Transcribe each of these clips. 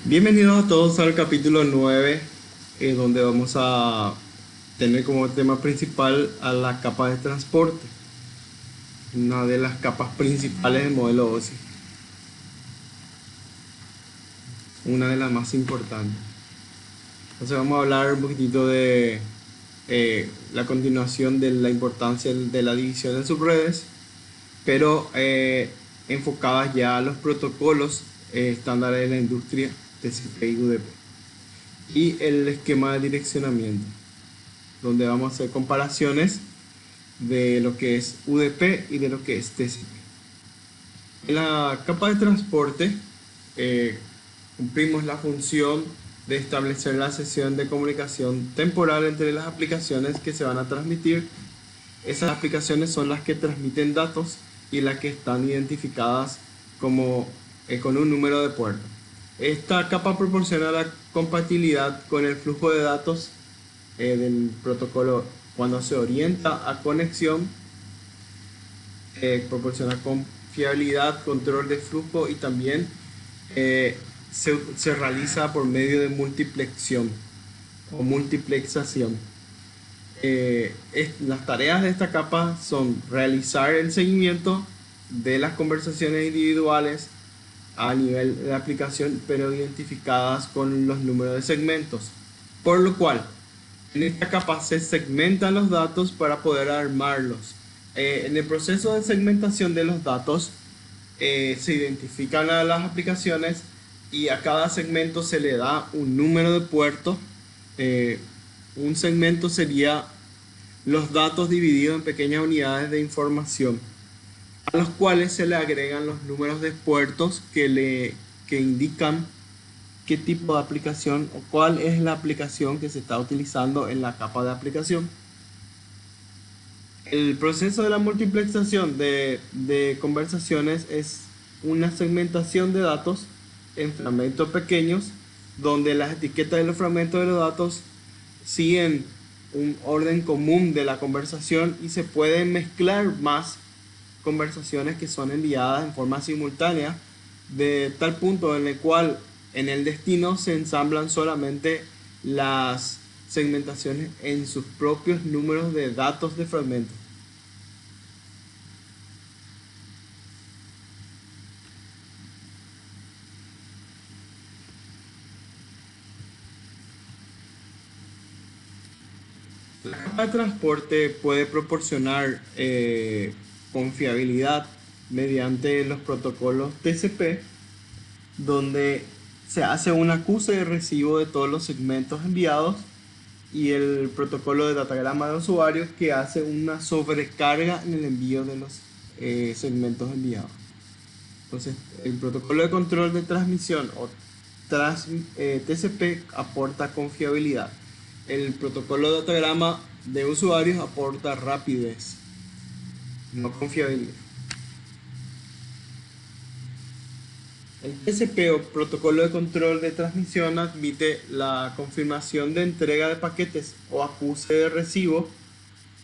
Bienvenidos a todos al capítulo 9, donde vamos a tener como tema principal a la capa de transporte, una de las capas principales del modelo OSI, una de las más importantes. Entonces vamos a hablar un poquitito de la continuación de la importancia de la división en subredes, pero enfocadas ya a los protocolos estándares de la industria, TCP y UDP, y el esquema de direccionamiento, donde vamos a hacer comparaciones de lo que es UDP y de lo que es TCP. En la capa de transporte eh, cumplimos la función de establecer la sesión de comunicación temporal entre las aplicaciones que se van a transmitir. Esas aplicaciones son las que transmiten datos y las que están identificadas como, con un número de puerta. Esta capa proporciona la compatibilidad con el flujo de datos del protocolo cuando se orienta a conexión. Proporciona confiabilidad, control de flujo y también se realiza por medio de multiplexión o multiplexación. Las tareas de esta capa son realizar el seguimiento de las conversaciones individuales a nivel de aplicación, pero identificadas con los números de segmentos. Por lo cual, en esta capa se segmentan los datos para poder armarlos. En el proceso de segmentación de los datos, se identifican a las aplicaciones y a cada segmento se le da un número de puerto. Eh, un segmento sería los datos divididos en pequeñas unidades de información, a los cuales se le agregan los números de puertos que indican qué tipo de aplicación o cuál es la aplicación que se está utilizando en la capa de aplicación. El proceso de la multiplexación de conversaciones es una segmentación de datos en fragmentos pequeños, donde las etiquetas de los fragmentos de los datos siguen un orden común de la conversación y se pueden mezclar más conversaciones que son enviadas en forma simultánea, de tal punto en el cual en el destino se ensamblan solamente las segmentaciones en sus propios números de datos de fragmentos. La capa de transporte puede proporcionar confiabilidad mediante los protocolos TCP, donde se hace un acuse de recibo de todos los segmentos enviados, y el protocolo de datagrama de usuario, que hace una sobrecarga en el envío de los segmentos enviados. Entonces, el protocolo de control de transmisión o TCP aporta confiabilidad. El protocolo de datagrama de usuarios aporta rapidez, no confiabilidad. El TCP o protocolo de control de transmisión admite la confirmación de entrega de paquetes o acuse de recibo,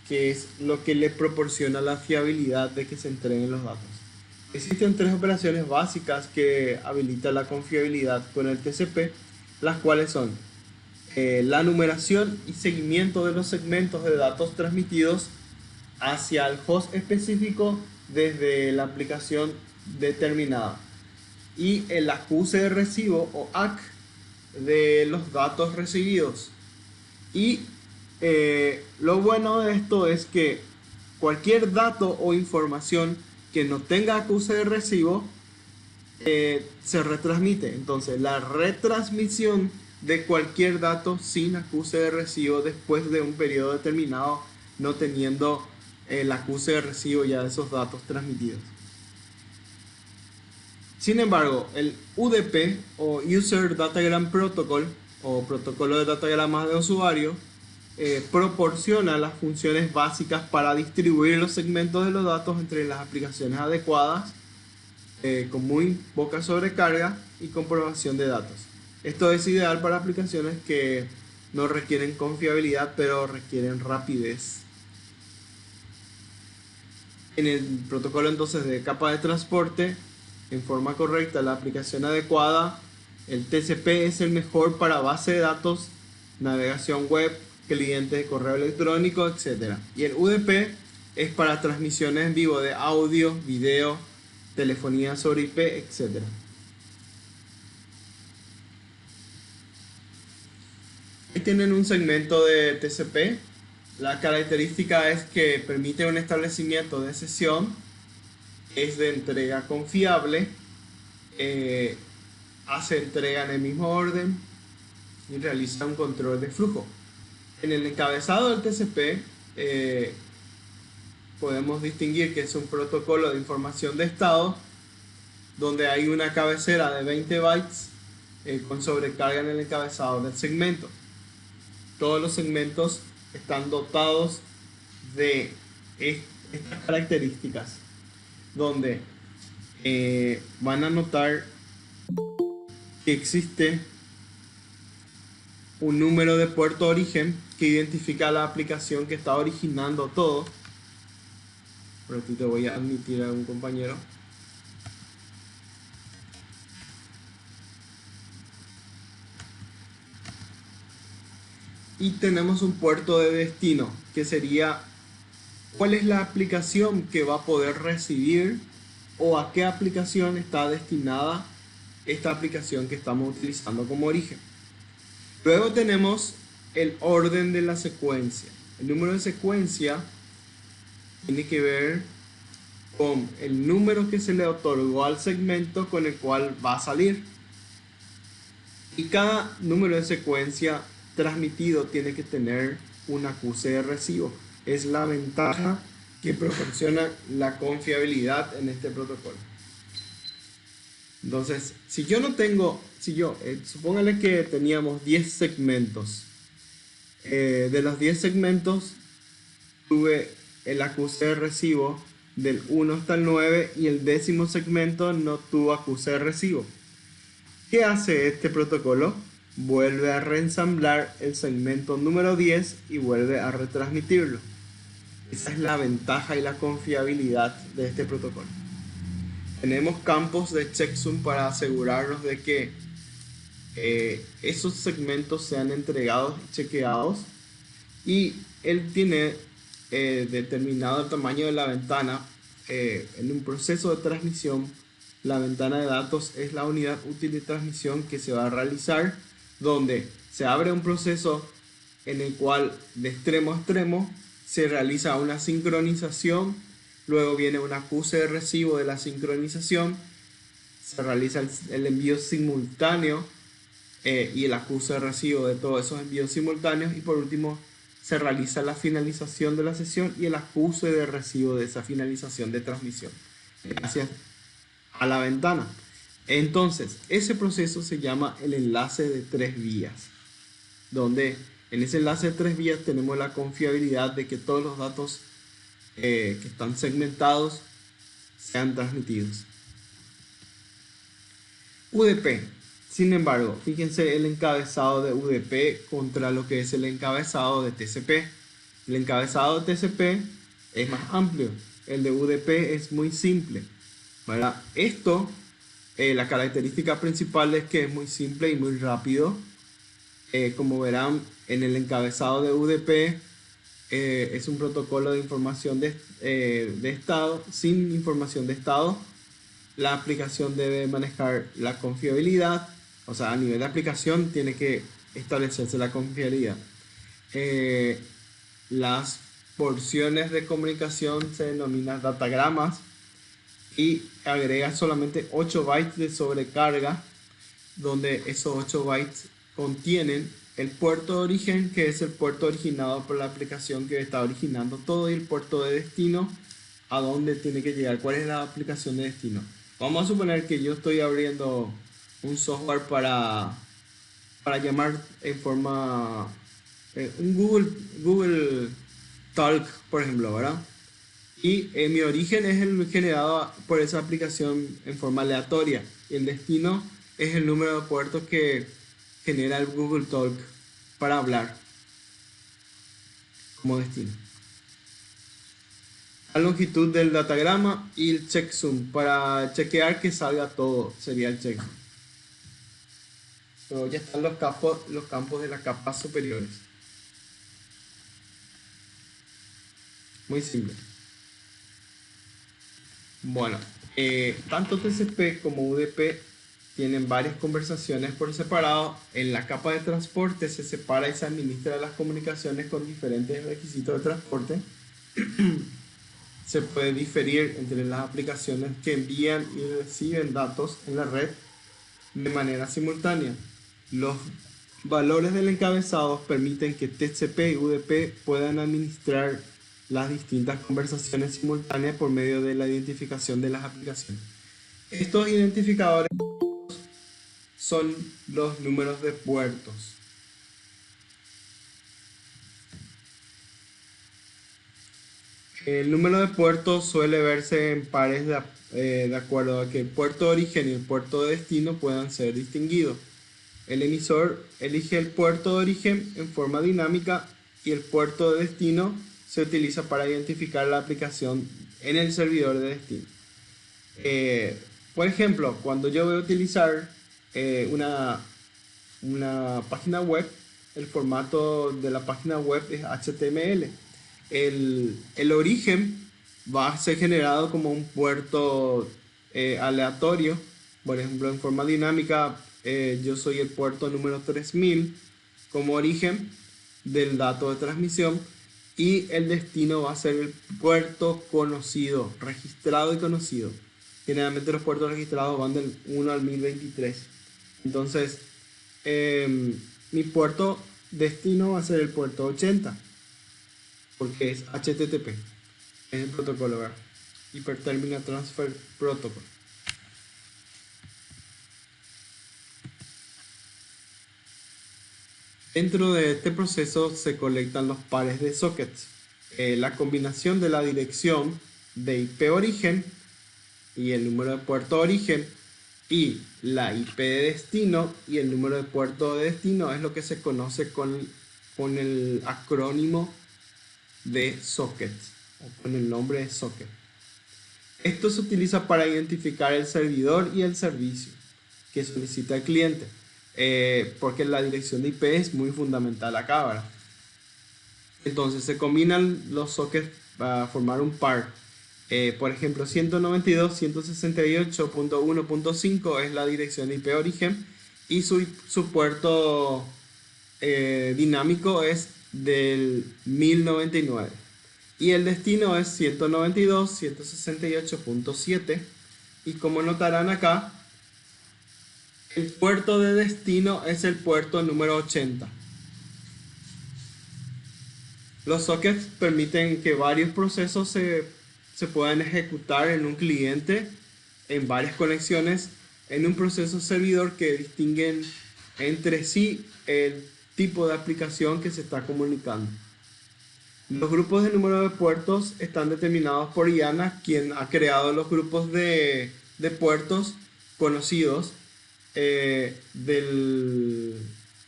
que es lo que le proporciona la fiabilidad de que se entreguen los datos. Existen tres operaciones básicas que habilitan la confiabilidad con el TCP, las cuales son la numeración y seguimiento de los segmentos de datos transmitidos hacia el host específico desde la aplicación determinada, y el acuse de recibo o ACK de los datos recibidos. Y lo bueno de esto es que cualquier dato o información que no tenga acuse de recibo se retransmite. Entonces, la retransmisión de cualquier dato sin acuse de recibo después de un periodo determinado, no teniendo el acuse de recibo ya de esos datos transmitidos. Sin embargo, el UDP o User Datagram Protocol o protocolo de datagramas de usuario proporciona las funciones básicas para distribuir los segmentos de los datos entre las aplicaciones adecuadas, con muy poca sobrecarga y comprobación de datos. Esto es ideal para aplicaciones que no requieren confiabilidad, pero requieren rapidez. En el protocolo entonces de capa de transporte, en forma correcta, la aplicación adecuada El TCP es el mejor para base de datos, navegación web, clientes de correo electrónico, etc. Y el UDP es para transmisiones en vivo de audio, video, telefonía sobre IP, etc. Ahí tienen un segmento de TCP. La característica es que permite un establecimiento de sesión, es de entrega confiable, hace entrega en el mismo orden y realiza un control de flujo. En el encabezado del TCP podemos distinguir que es un protocolo de información de estado donde hay una cabecera de 20 bytes con sobrecarga en el encabezado del segmento. Todos los segmentos están dotados de estas características, donde van a notar que existe un número de puerto origen que identifica la aplicación que está originando todo. Por aquí te voy a admitir a un compañero. Y tenemos un puerto de destino, que sería cuál es la aplicación que va a poder recibir o a qué aplicación está destinada esta aplicación que estamos utilizando como origen. Luego tenemos el orden de la secuencia. El número de secuencia tiene que ver con el número que se le otorgó al segmento con el cual va a salir. Y cada número de secuencia transmitido tiene que tener un acuse de recibo. Es la ventaja que proporciona la confiabilidad en este protocolo. Entonces, si yo no tengo, supóngale que teníamos 10 segmentos. De los 10 segmentos tuve el acuse de recibo del 1 hasta el 9 y el 10º segmento no tuvo acuse de recibo. ¿Qué hace este protocolo? Vuelve a reensamblar el segmento número 10 y vuelve a retransmitirlo. Esa es la ventaja y la confiabilidad de este protocolo. Tenemos campos de checksum para asegurarnos de que esos segmentos sean entregados y chequeados, y él tiene determinado el tamaño de la ventana. En un proceso de transmisión, la ventana de datos es la unidad útil de transmisión que se va a realizar, donde se abre un proceso en el cual de extremo a extremo se realiza una sincronización, luego viene un acuse de recibo de la sincronización, se realiza el envío simultáneo y el acuse de recibo de todos esos envíos simultáneos, y por último se realiza la finalización de la sesión y el acuse de recibo de esa finalización de transmisión gracias a la ventana. Entonces, ese proceso se llama el enlace de 3 vías, donde en ese enlace de 3 vías tenemos la confiabilidad de que todos los datos que están segmentados sean transmitidos. UDP. Sin embargo, fíjense el encabezado de UDP contra lo que es el encabezado de TCP. El encabezado de TCP es más amplio, el de UDP es muy simple, ¿verdad? Esto, la característica principal es que es muy simple y muy rápido. Como verán, en el encabezado de UDP es un protocolo de información de estado. Sin información de estado, la aplicación debe manejar la confiabilidad. O sea, a nivel de aplicación tiene que establecerse la confiabilidad. Las porciones de comunicación se denominan datagramas y agrega solamente 8 bytes de sobrecarga, donde esos 8 bytes contienen el puerto de origen, que es el puerto originado por la aplicación que está originando todo, y el puerto de destino, a dónde tiene que llegar, cuál es la aplicación de destino. Vamos a suponer que yo estoy abriendo un software para llamar en forma un Google Talk, por ejemplo, ¿verdad? Y mi origen es el generado por esa aplicación en forma aleatoria, y el destino es el número de puertos que genera el Google Talk para hablar como destino. La longitud del datagrama y el checksum para chequear que salga todo sería el checksum. Luego ya están los campos de las capas superiores. Muy simple. Bueno, tanto TCP como UDP tienen varias conversaciones por separado. En la capa de transporte se separa y se administra las comunicaciones con diferentes requisitos de transporte. Se puede diferir entre las aplicaciones que envían y reciben datos en la red de manera simultánea. Los valores del encabezado permiten que TCP y UDP puedan administrar las distintas conversaciones simultáneas por medio de la identificación de las aplicaciones. Estos identificadores son los números de puertos. El número de puertos suele verse en pares de acuerdo a que el puerto de origen y el puerto de destino puedan ser distinguidos. El emisor elige el puerto de origen en forma dinámica y el puerto de destino se utiliza para identificar la aplicación en el servidor de destino. Por ejemplo, cuando yo voy a utilizar una página web, el formato de la página web es HTML. El origen va a ser generado como un puerto aleatorio. Por ejemplo, en forma dinámica, yo soy el puerto número 3000 como origen del dato de transmisión, y el destino va a ser el puerto conocido, registrado y conocido. Generalmente los puertos registrados van del 1 al 1023. Entonces, mi puerto destino va a ser el puerto 80, porque es HTTP, es el protocolo, ¿verdad? Hyperterminal Transfer Protocol. Dentro de este proceso se colectan los pares de sockets. La combinación de la dirección de IP origen y el número de puerto origen y la IP de destino y el número de puerto de destino es lo que se conoce con el acrónimo de sockets, o con el nombre de socket. Esto se utiliza para identificar el servidor y el servicio que solicita el cliente, porque la dirección de IP es muy fundamental acá, ¿verdad? Entonces se combinan los sockets para formar un par. Por ejemplo, 192.168.1.5 es la dirección de IP origen y su puerto dinámico es del 1099. Y el destino es 192.168.7. Y como notarán acá, el puerto de destino es el puerto número 80. Los sockets permiten que varios procesos se puedan ejecutar en un cliente en varias conexiones en un proceso servidor que distinguen entre sí el tipo de aplicación que se está comunicando. Los grupos de número de puertos están determinados por IANA, quien ha creado los grupos de puertos conocidos. Del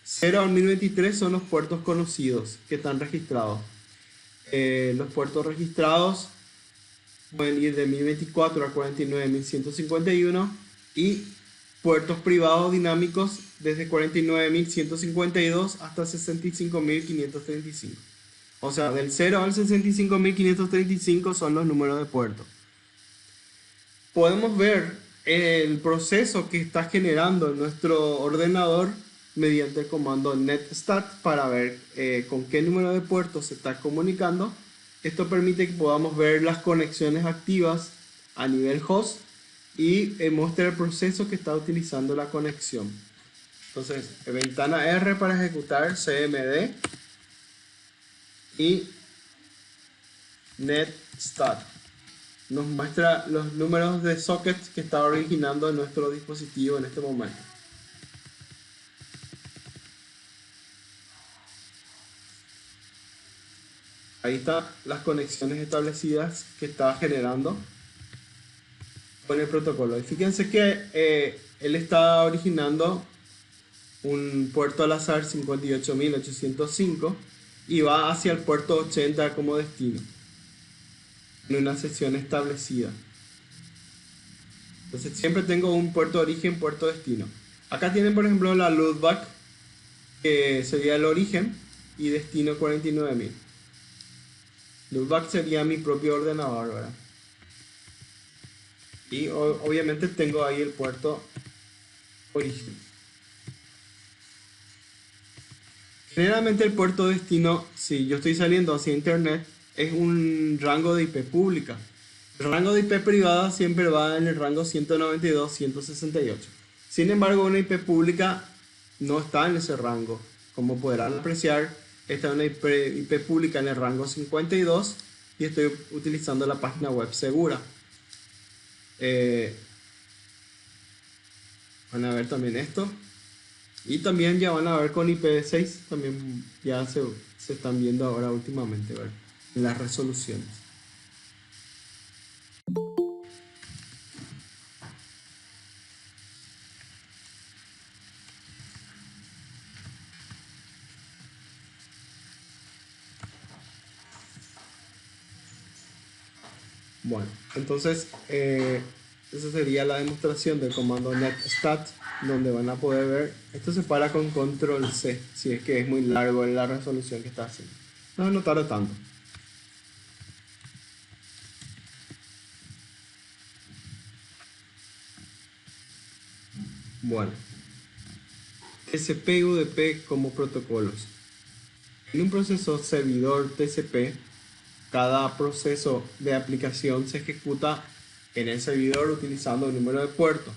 0 al 1023 son los puertos conocidos que están registrados. Los puertos registrados pueden ir de 1024 a 49.151 y puertos privados dinámicos desde 49.152 hasta 65.535. O sea, del 0 al 65.535 son los números de puertos. Podemos ver el proceso que está generando nuestro ordenador mediante el comando netstat para ver con qué número de puertos se está comunicando. Esto permite que podamos ver las conexiones activas a nivel host y muestra el proceso que está utilizando la conexión. Entonces, ventana R para ejecutar cmd y netstat. Nos muestra los números de sockets que está originando en nuestro dispositivo en este momento. Ahí están las conexiones establecidas que está generando con el protocolo. Y fíjense que él está originando un puerto al azar 58.805 y va hacia el puerto 80 como destino en una sección establecida. Entonces siempre tengo un puerto de origen, puerto destino. Acá tienen, por ejemplo, la loopback, que sería el origen, y destino 49.000. Loopback sería mi propio ordenador, ¿verdad? Y obviamente tengo ahí el puerto origen. Generalmente el puerto destino, si yo estoy saliendo hacia internet, es un rango de IP pública. El rango de IP privada siempre va en el rango 192.168. Sin embargo, una IP pública no está en ese rango. Como podrán apreciar, esta es una IP pública en el rango 52 y estoy utilizando la página web segura. Van a ver también esto. Y también ya van a ver con IPv6, también ya se están viendo ahora últimamente, ¿verdad? En las resoluciones. Bueno, entonces esa sería la demostración del comando netstat, donde van a poder ver, esto se para con control C, si es que es muy largo en la resolución que está haciendo. No tarda tanto. Bueno, TCP y UDP como protocolos. En un proceso servidor TCP, cada proceso de aplicación se ejecuta en el servidor utilizando un número de puertos.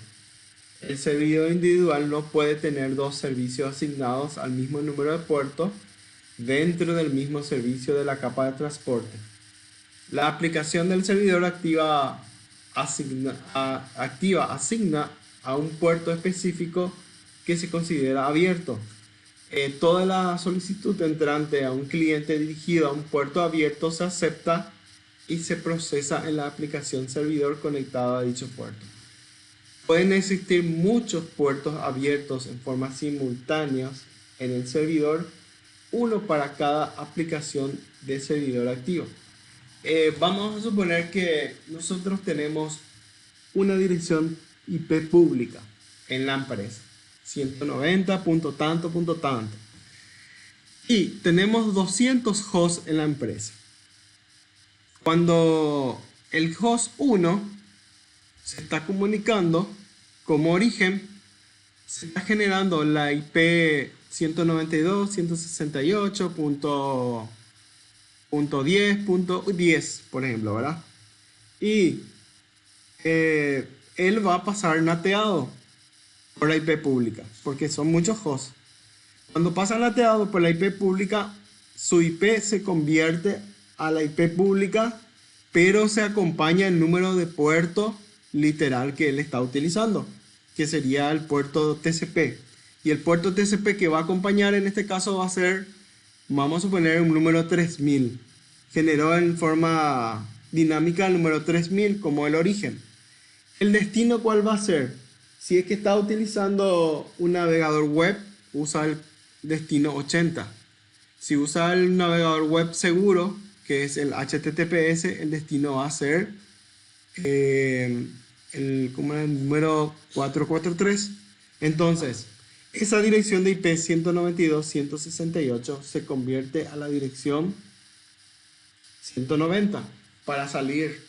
El servidor individual no puede tener dos servicios asignados al mismo número de puertos dentro del mismo servicio de la capa de transporte. La aplicación del servidor asigna a un puerto específico que se considera abierto. Toda la solicitud entrante a un cliente dirigido a un puerto abierto se acepta y se procesa en la aplicación servidor conectada a dicho puerto. Pueden existir muchos puertos abiertos en forma simultánea en el servidor, uno para cada aplicación de servidor activo. Vamos a suponer que nosotros tenemos una dirección IP pública en la empresa, 190 punto tanto, y tenemos 200 hosts en la empresa. Cuando el host 1 se está comunicando como origen, se está generando la IP 192.168.10.10, por ejemplo, ¿verdad? Y él va a pasar nateado por la IP pública, porque son muchos hosts. Cuando pasa nateado por la IP pública, su IP se convierte a la IP pública, pero se acompaña el número de puerto literal que él está utilizando, que sería el puerto TCP. Y el puerto TCP que va a acompañar en este caso va a ser, vamos a suponer, un número 3000. Generó en forma dinámica el número 3000 como el origen. ¿El destino cuál va a ser? Si es que está utilizando un navegador web, usa el destino 80. Si usa el navegador web seguro, que es el HTTPS, el destino va a ser el número 443. Entonces, esa dirección de IP 192.168 se convierte a la dirección 190 para salir,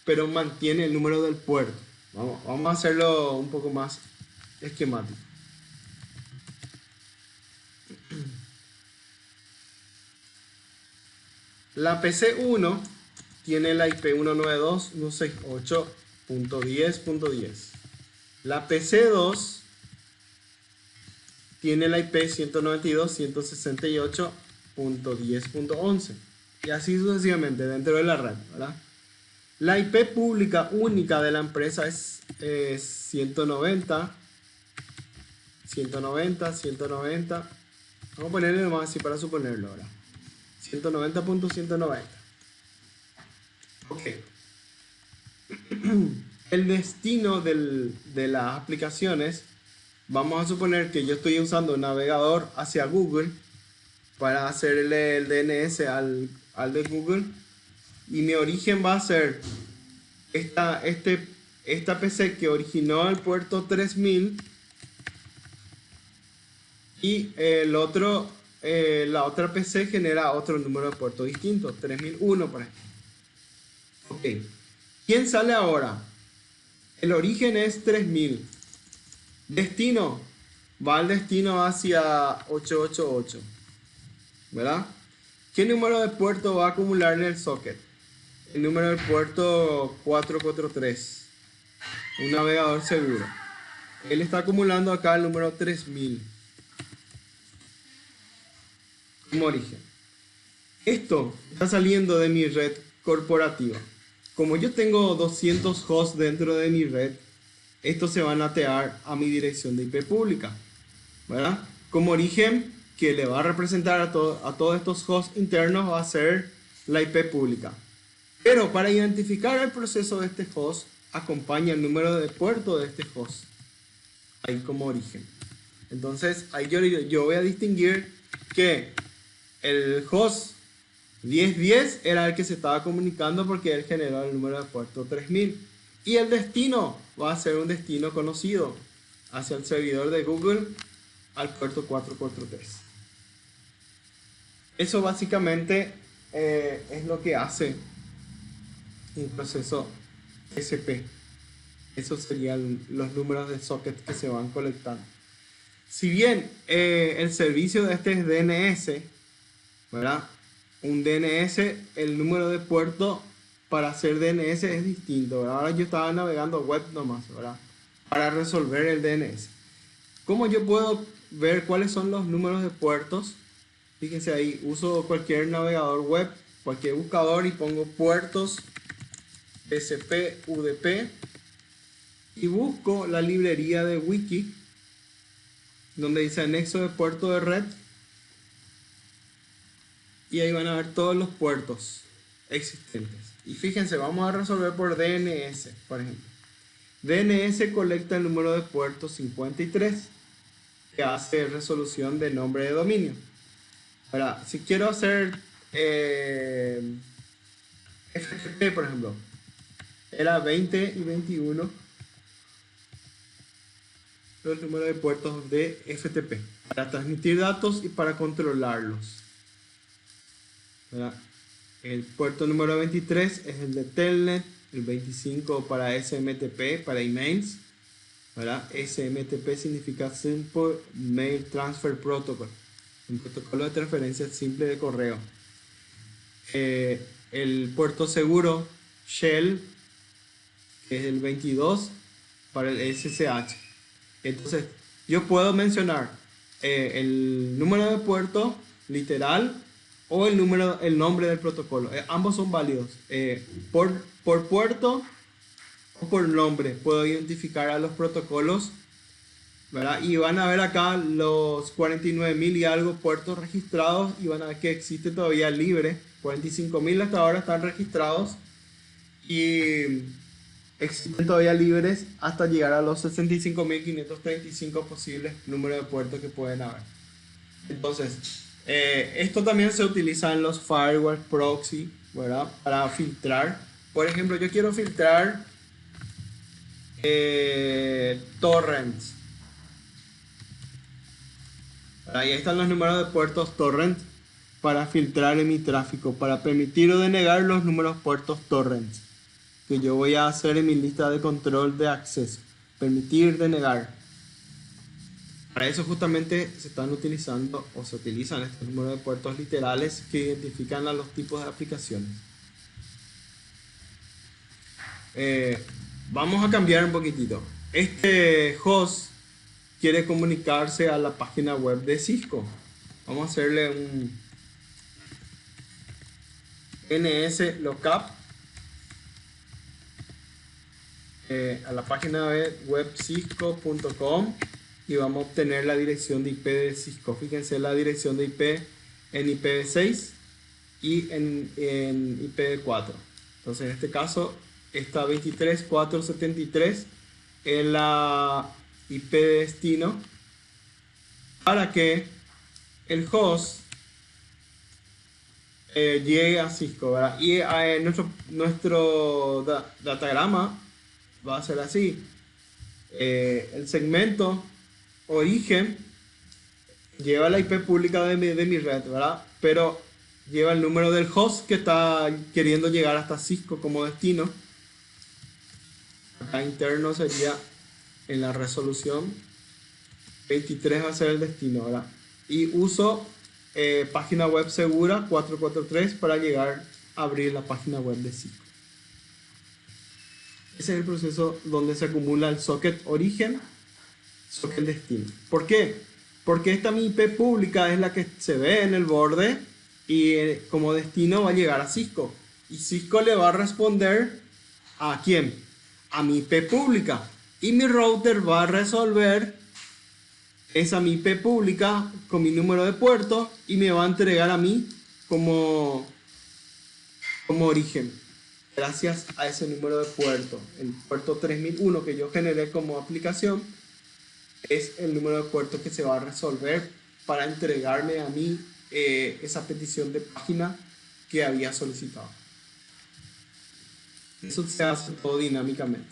pero mantiene el número del puerto. Vamos a hacerlo un poco más esquemático. La PC1 tiene la IP 192.168.10.10. La PC2 tiene la IP 192.168.10.11. Y así sucesivamente dentro de la red, ¿verdad? La IP pública única de la empresa es 190. Vamos a ponerle nomás así para suponerlo ahora. 190.190. Ok. El destino de las aplicaciones, vamos a suponer que yo estoy usando un navegador hacia Google para hacerle el DNS al de Google, y mi origen va a ser esta PC que originó el puerto 3000 Y la otra PC genera otro número de puerto distinto, 3001 por ejemplo. Ok. ¿Quién sale ahora? El origen es 3000. Destino. Va al destino hacia 888. ¿Verdad? ¿Qué número de puerto va a acumular en el socket? El número del puerto 443. Un navegador seguro. Él está acumulando acá el número 3000 como origen. Esto está saliendo de mi red corporativa. Como yo tengo 200 hosts dentro de mi red, estos se van a atear a mi dirección de IP pública, ¿verdad? Como origen que le va a representar a todos estos hosts internos va a ser la IP pública. Pero para identificar el proceso de este host, acompaña el número de puerto de este host ahí como origen. Entonces ahí yo voy a distinguir que el host 1010 era el que se estaba comunicando porque él generó el número de puerto 3000. Y el destino va a ser un destino conocido hacia el servidor de Google al puerto 443. Eso básicamente es lo que hace un proceso TCP. Esos serían los números de socket que se van colectando. Si bien el servicio de este es DNS, ¿verdad? Un DNS, el número de puerto para hacer DNS es distinto, ¿verdad? Ahora yo estaba navegando web nomás, ¿verdad? Para resolver el DNS. ¿Cómo yo puedo ver cuáles son los números de puertos? Fíjense ahí, uso cualquier navegador web, cualquier buscador y pongo puertos TCP UDP y busco la librería de wiki donde dice anexo de puerto de red y ahí van a ver todos los puertos existentes. Y fíjense, vamos a resolver por DNS, por ejemplo. DNS colecta el número de puertos 53 que hace resolución de nombre de dominio. Ahora, si quiero hacer FTP, por ejemplo, era 20 y 21 el número de puertos de FTP para transmitir datos y para controlarlos. ¿Verdad? El puerto número 23 es el de Telnet, el 25 para SMTP, para emails, ¿verdad? SMTP significa Simple Mail Transfer Protocol, un protocolo de transferencia simple de correo. El puerto seguro Shell, que es el 22 para el SSH. Entonces, yo puedo mencionar el número de puerto literal o el nombre del protocolo. Ambos son válidos. Por puerto o por nombre puedo identificar a los protocolos, ¿verdad? Y van a ver acá los 49.000 y algo puertos registrados y van a ver que existe todavía libre. 45.000 hasta ahora están registrados y existen todavía libres hasta llegar a los 65.535 posibles números de puertos que pueden haber. Entonces, esto también se utiliza en los firewalls proxy, ¿verdad? Para filtrar. Por ejemplo, yo quiero filtrar torrents. Ahí están los números de puertos torrent para filtrar en mi tráfico, para permitir o denegar los números puertos torrents que yo voy a hacer en mi lista de control de acceso. Permitir, denegar. Para eso justamente se están utilizando o se utilizan estos números de puertos literales que identifican a los tipos de aplicaciones. Vamos a cambiar un poquitito. Este host quiere comunicarse a la página web de Cisco. Vamos a hacerle un NS lookup a la página web cisco.com y vamos a obtener la dirección de IP de Cisco. Fíjense la dirección de IP en IPv6 y en IPv4. Entonces en este caso esta 23.473 es la IP de destino para que el host llegue a Cisco, ¿verdad? Y nuestro datagrama va a ser así. El segmento origen lleva la IP pública de mi red, ¿verdad? Pero lleva el número del host que está queriendo llegar hasta Cisco como destino. Acá interno sería en la resolución 23 va a ser el destino, ¿verdad? Y uso página web segura 443 para llegar a abrir la página web de Cisco. Ese es el proceso donde se acumula el socket origen, socket destino. ¿Por qué? Porque esta mi IP pública es la que se ve en el borde y como destino va a llegar a Cisco. Y Cisco le va a responder ¿a quién? A mi IP pública. Y mi router va a resolver esa mi IP pública con mi número de puerto y me va a entregar a mí como origen. Gracias a ese número de puerto. El puerto 3001 que yo generé como aplicación es el número de puerto que se va a resolver para entregarme a mí esa petición de página que había solicitado. Eso se hace todo dinámicamente.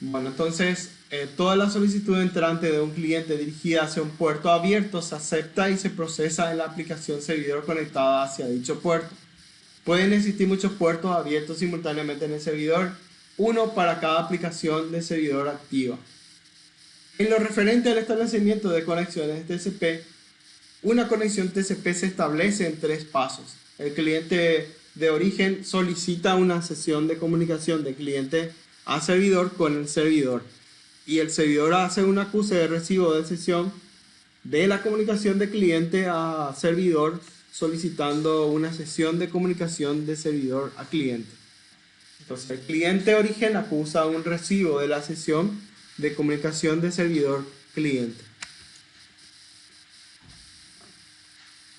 Bueno, entonces toda la solicitud entrante de un cliente dirigida hacia un puerto abierto se acepta y se procesa en la aplicación servidor conectada hacia dicho puerto. Pueden existir muchos puertos abiertos simultáneamente en el servidor, uno para cada aplicación de servidor activa. En lo referente al establecimiento de conexiones TCP, una conexión TCP se establece en 3 pasos. El cliente de origen solicita una sesión de comunicación de cliente a servidor con el servidor y el servidor hace un acuse de recibo de sesión de la comunicación de cliente a servidor solicitando una sesión de comunicación de servidor a cliente. Entonces el cliente origen acusa un recibo de la sesión de comunicación de servidor cliente.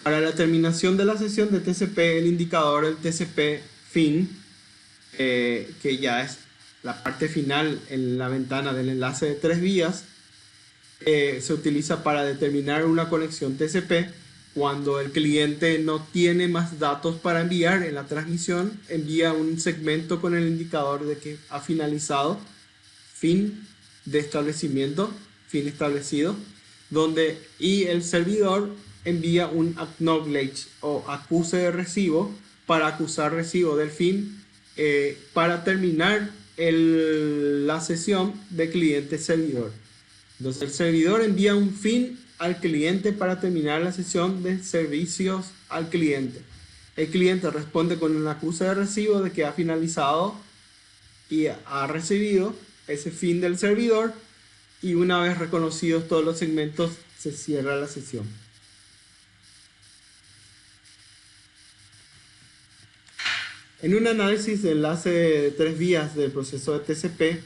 Para la terminación de la sesión de TCP, el indicador del TCP fin, que ya es la parte final en la ventana del enlace de 3 vías, se utiliza para determinar una conexión TCP cuando el cliente no tiene más datos para enviar en la transmisión, envía un segmento con el indicador de que ha finalizado, fin de establecimiento, fin establecido, y el servidor envía un acknowledge o acuse de recibo para acusar recibo del fin para terminar la sesión de cliente-servidor. Entonces el servidor envía un fin al cliente para terminar la sesión de servicios al cliente. El cliente responde con un acuse de recibo de que ha finalizado y ha recibido ese fin del servidor, y una vez reconocidos todos los segmentos se cierra la sesión. En un análisis de enlace de 3 vías del proceso de TCP,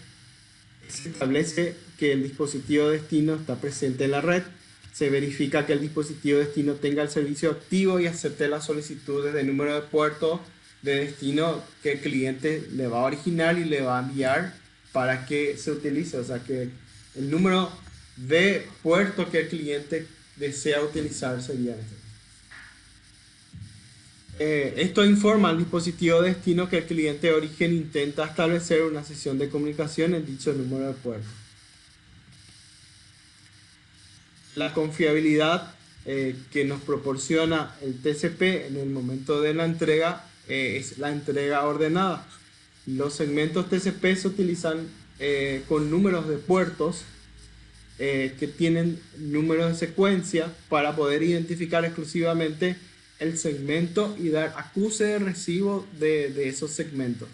se establece que el dispositivo destino está presente en la red, se verifica que el dispositivo destino tenga el servicio activo y acepte las solicitudes de número de puerto de destino que el cliente le va a originar y le va a enviar para que se utilice, o sea que el número de puerto que el cliente desea utilizar sería este. Esto informa al dispositivo destino que el cliente de origen intenta establecer una sesión de comunicación en dicho número de puerto. La confiabilidad que nos proporciona el TCP en el momento de la entrega es la entrega ordenada. Los segmentos TCP se utilizan con números de puertos que tienen números de secuencia para poder identificar exclusivamente el segmento y dar acuse de recibo de esos segmentos,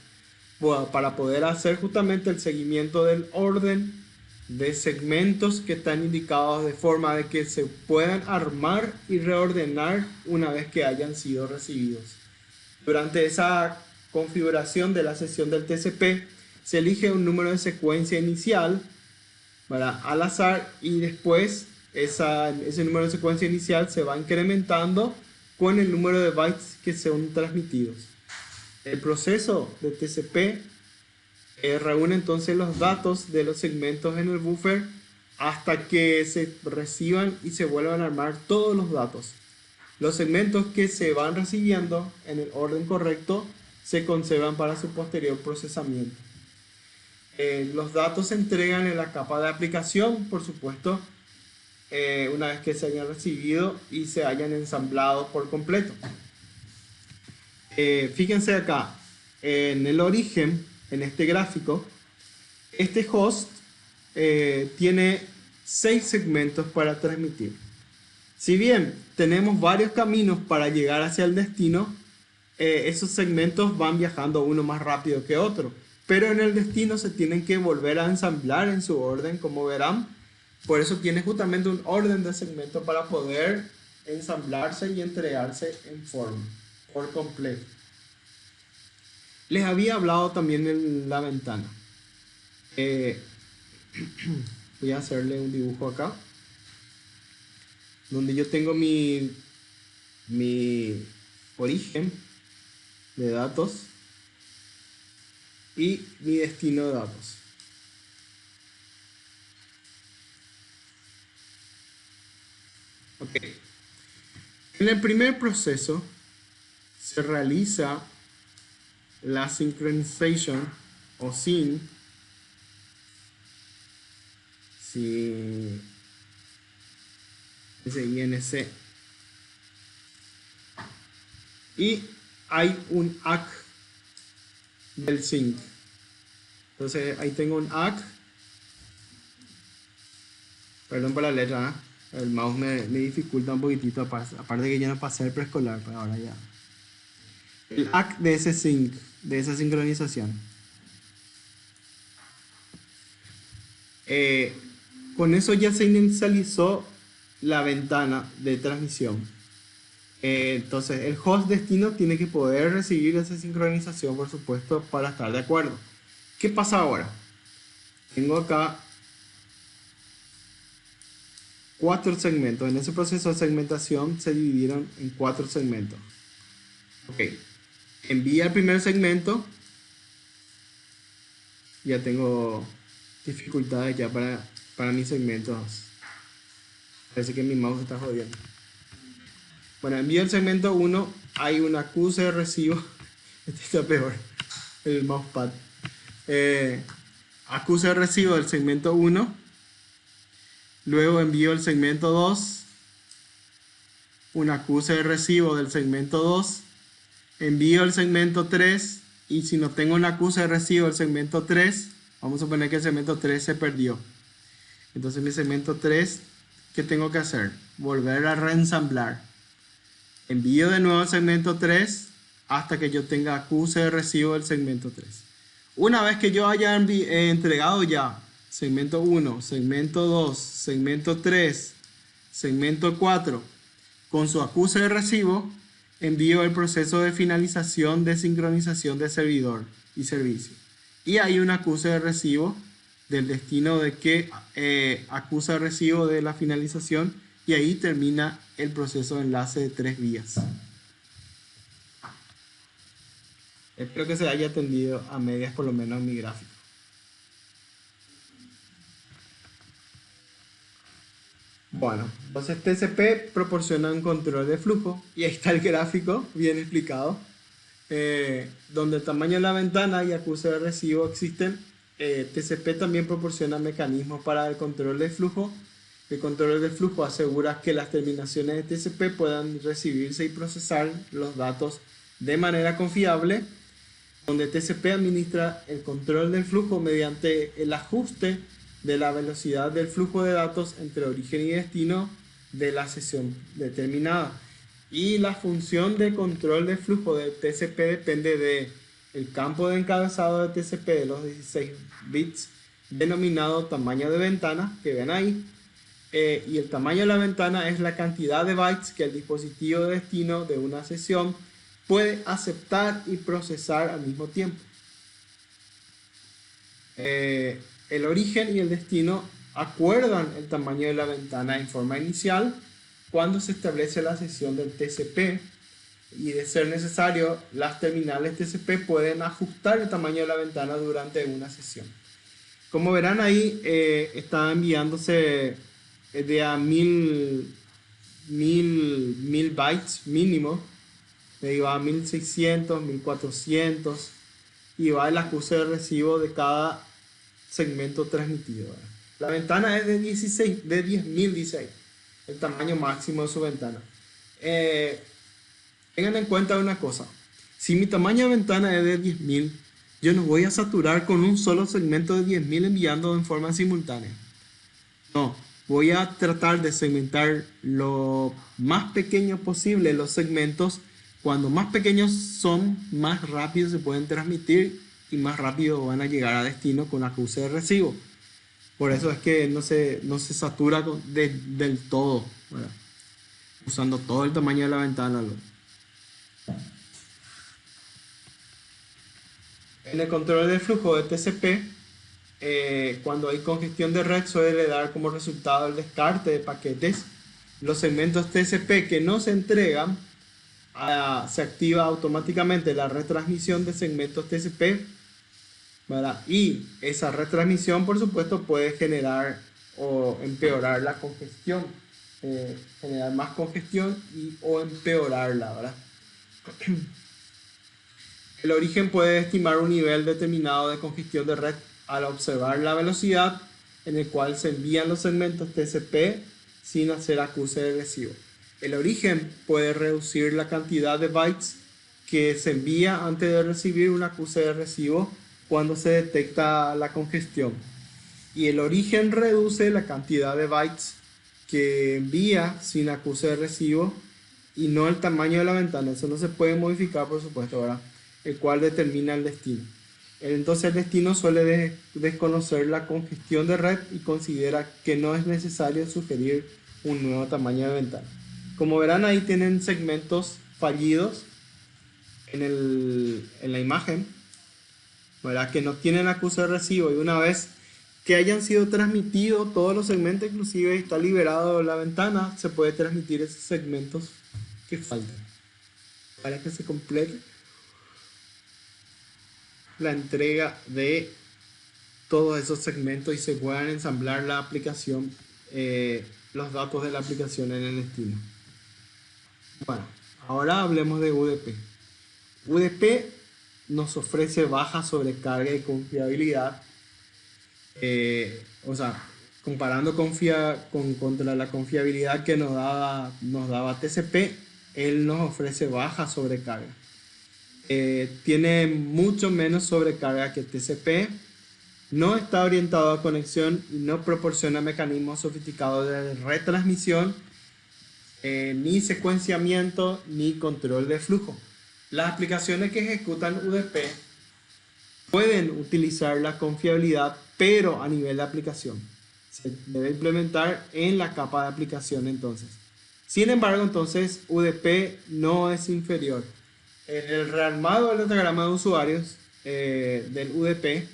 para poder hacer justamente el seguimiento del orden de segmentos que están indicados de forma de que se puedan armar y reordenar una vez que hayan sido recibidos. Durante esa configuración de la sesión del TCP se elige un número de secuencia inicial al azar, y después ese número de secuencia inicial se va incrementando con el número de bytes que son transmitidos. El proceso de TCP reúne entonces los datos de los segmentos en el buffer hasta que se reciban y se vuelvan a armar todos los datos. Los segmentos que se van recibiendo en el orden correcto se conservan para su posterior procesamiento. Los datos se entregan en la capa de aplicación, por supuesto, una vez que se hayan recibido y se hayan ensamblado por completo. Fíjense acá, en el origen, en este gráfico, este host tiene 6 segmentos para transmitir. Si bien tenemos varios caminos para llegar hacia el destino, esos segmentos van viajando uno más rápido que otro. Pero en el destino se tienen que volver a ensamblar en su orden, como verán. Por eso tiene justamente un orden de segmentos para poder ensamblarse y entregarse en forma, por completo. Les había hablado también en la ventana. Voy a hacerle un dibujo acá, donde yo tengo mi origen de datos y mi destino de datos. Ok. En el primer proceso se realiza la synchronization o SYN. INC. Y hay un ACK del sync. Entonces ahí tengo un ACK. Perdón por la letra, ¿eh? El mouse me dificulta un poquitito, aparte que ya no pasé el preescolar, pero ahora ya. El ACK de ese sync, de esa sincronización. Con eso ya se inicializó la ventana de transmisión. Entonces el host destino tiene que poder recibir esa sincronización, por supuesto, para estar de acuerdo. ¿Qué pasa ahora? Tengo acá 4 segmentos. En ese proceso de segmentación se dividieron en 4 segmentos. Ok. Envía el primer segmento. Ya tengo dificultades ya para mis segmentos. Parece que mi mouse está jodiendo. Bueno, envío el segmento 1. Hay un acuse de recibo. Este está peor. El mousepad. Acuse de recibo del segmento 1. Luego envío el segmento 2. Un acuse de recibo del segmento 2. Envío el segmento 3. Y si no tengo un acuse de recibo del segmento 3, vamos a suponer que el segmento 3 se perdió. Entonces mi segmento 3, ¿qué tengo que hacer? Volver a reensamblar. Envío de nuevo el segmento 3 hasta que yo tenga acuse de recibo del segmento 3. Una vez que yo haya entregado ya segmento 1, segmento 2, segmento 3, segmento 4 con su acuse de recibo, envío el proceso de finalización de sincronización de servidor y servicio. Y hay un acuse de recibo del destino de que acusa recibo de la finalización, y ahí termina el proceso de enlace de 3 vías. Espero que se haya atendido a medias por lo menos en mi gráfico. Bueno, entonces TCP proporciona un control de flujo y ahí está el gráfico bien explicado, donde el tamaño de la ventana y acuse de recibo existen. TCP también proporciona mecanismos para el control de flujo. El control de flujo asegura que las terminaciones de TCP puedan recibirse y procesar los datos de manera confiable, donde TCP administra el control del flujo mediante el ajuste de la velocidad del flujo de datos entre origen y destino de la sesión determinada. Y la función de control de flujo de TCP depende del campo de encabezado de TCP de los 16 bits, denominado tamaño de ventana, que ven ahí. Y el tamaño de la ventana es la cantidad de bytes que el dispositivo de destino de una sesión puede aceptar y procesar al mismo tiempo. El origen y el destino acuerdan el tamaño de la ventana en forma inicial cuando se establece la sesión del TCP, y de ser necesario, las terminales TCP pueden ajustar el tamaño de la ventana durante una sesión. Como verán ahí, está enviándose de a 1000 bytes mínimo, y va a 1600, 1400, y va el acuse de recibo de cada segmento transmitido. La ventana es de 10.000, dice ahí. el tamaño máximo de su ventana. Tengan en cuenta una cosa. Si mi tamaño de ventana es de 10.000, yo no voy a saturar con un solo segmento de 10.000 enviando en forma simultánea. No, voy a tratar de segmentar lo más pequeño posible los segmentos. Cuando más pequeños son, más rápido se pueden transmitir y más rápido van a llegar a destino con acuse de recibo. Por eso es que no se satura del todo, ¿verdad? Usando todo el tamaño de la ventana. En el control de flujo de TCP, cuando hay congestión de red, suele dar como resultado el descarte de paquetes. Los segmentos TCP que no se entregan, se activa automáticamente la retransmisión de segmentos TCP, ¿verdad? Y esa retransmisión, por supuesto, puede generar o empeorar la congestión, generar más congestión o empeorarla, ¿verdad? El origen puede estimar un nivel determinado de congestión de red al observar la velocidad en el cual se envían los segmentos TCP sin hacer acuse de recibo. El origen puede reducir la cantidad de bytes que se envía antes de recibir un acuse de recibo cuando se detecta la congestión. Y el origen reduce la cantidad de bytes que envía sin acuse de recibo y no el tamaño de la ventana. Eso no se puede modificar, por supuesto, ¿verdad? El cual determina el destino. Entonces el destino suele desconocer la congestión de red y considera que no es necesario sugerir un nuevo tamaño de ventana. Como verán, ahí tienen segmentos fallidos en la imagen, ¿verdad? Que no tienen acuse de recibo, y una vez que hayan sido transmitidos todos los segmentos, inclusive está liberado la ventana, se puede transmitir esos segmentos que faltan para que se complete la entrega de todos esos segmentos y se puedan ensamblar la aplicación, los datos de la aplicación en el destino. Bueno, ahora hablemos de UDP. UDP nos ofrece baja sobrecarga y confiabilidad, o sea, comparando contra la confiabilidad que nos daba TCP, él nos ofrece baja sobrecarga. Tiene mucho menos sobrecarga que TCP, no está orientado a conexión y no proporciona mecanismos sofisticados de retransmisión, ni secuenciamiento ni control de flujo. Las aplicaciones que ejecutan UDP pueden utilizar la confiabilidad, pero a nivel de aplicación. Se debe implementar en la capa de aplicación entonces. Sin embargo, entonces UDP no es inferior. En el rearmado del datagrama de usuarios del UDP,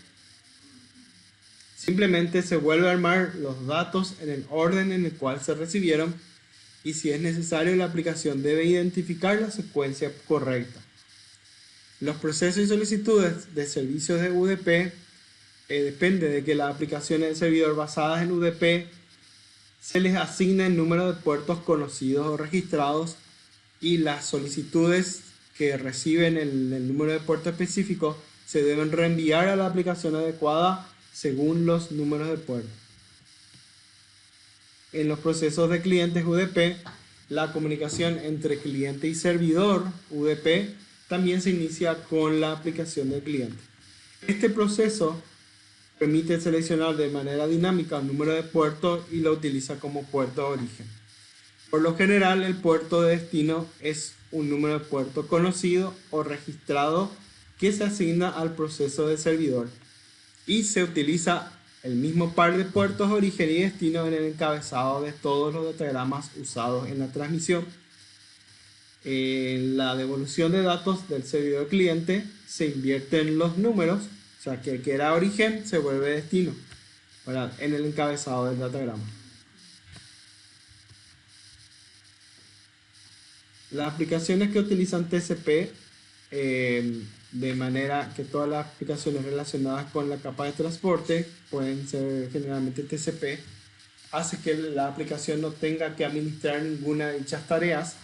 simplemente se vuelve a armar los datos en el orden en el cual se recibieron y si es necesario la aplicación debe identificar la secuencia correcta. Los procesos y solicitudes de servicios de UDP depende de que las aplicaciones de servidor basadas en UDP se les asigna el número de puertos conocidos o registrados y las solicitudes que reciben el número de puerto específico se deben reenviar a la aplicación adecuada según los números de puerto. En los procesos de clientes UDP, la comunicación entre cliente y servidor UDP también se inicia con la aplicación del cliente. Este proceso permite seleccionar de manera dinámica el número de puertos y lo utiliza como puerto de origen. Por lo general, el puerto de destino es un número de puerto conocido o registrado que se asigna al proceso de servidor y se utiliza el mismo par de puertos origen y destino en el encabezado de todos los datagramas usados en la transmisión. En la devolución de datos del servidor cliente se invierten los números, o sea que el que era origen se vuelve destino, ¿verdad? En el encabezado del datagrama. Las aplicaciones que utilizan TCP, de manera que todas las aplicaciones relacionadas con la capa de transporte pueden ser generalmente TCP, hace que la aplicación no tenga que administrar ninguna de dichas tareas.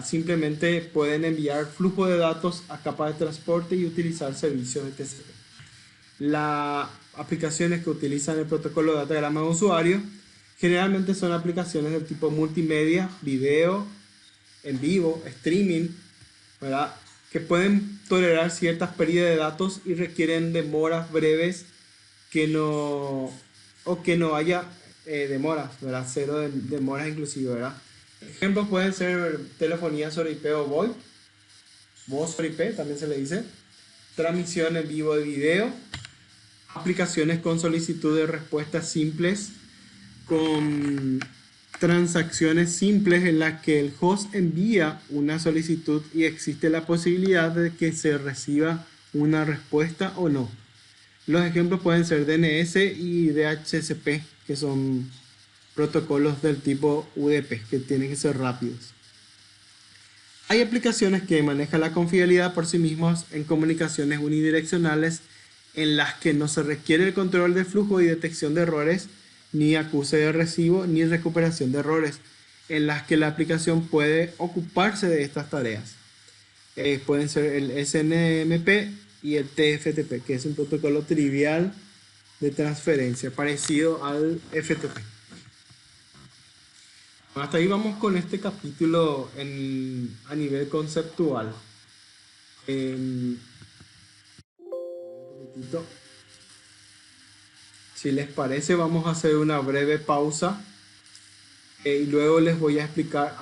Simplemente pueden enviar flujo de datos a capa de transporte y utilizar servicios de TCP. Las aplicaciones que utilizan el protocolo de datagrama de usuario Generalmente son aplicaciones del tipo multimedia, video, en vivo, streaming, ¿verdad? Que pueden tolerar ciertas pérdidas de datos y requieren demoras breves que no haya demoras, ¿verdad? Cero demoras inclusive, ¿verdad? Ejemplos pueden ser telefonía sobre IP o VoIP, voz sobre IP también se le dice, transmisión en vivo de video, aplicaciones con solicitud de respuestas simples, con transacciones simples en las que el host envía una solicitud y existe la posibilidad de que se reciba una respuesta o no. Los ejemplos pueden ser DNS y DHCP, que son protocolos del tipo UDP, que tienen que ser rápidos. Hay aplicaciones que manejan la confidencialidad por sí mismos en comunicaciones unidireccionales en las que no se requiere el control de flujo y detección de errores, ni acuse de recibo, ni recuperación de errores, en las que la aplicación puede ocuparse de estas tareas. Pueden ser el SNMP y el TFTP, que es un protocolo trivial de transferencia, parecido al FTP. Hasta ahí vamos con este capítulo a nivel conceptual. Un momentito. Si les parece, vamos a hacer una breve pausa y luego les voy a explicar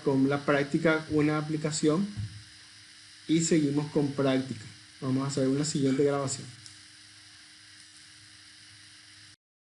con la práctica una aplicación y seguimos con práctica. Vamos a hacer una siguiente grabación.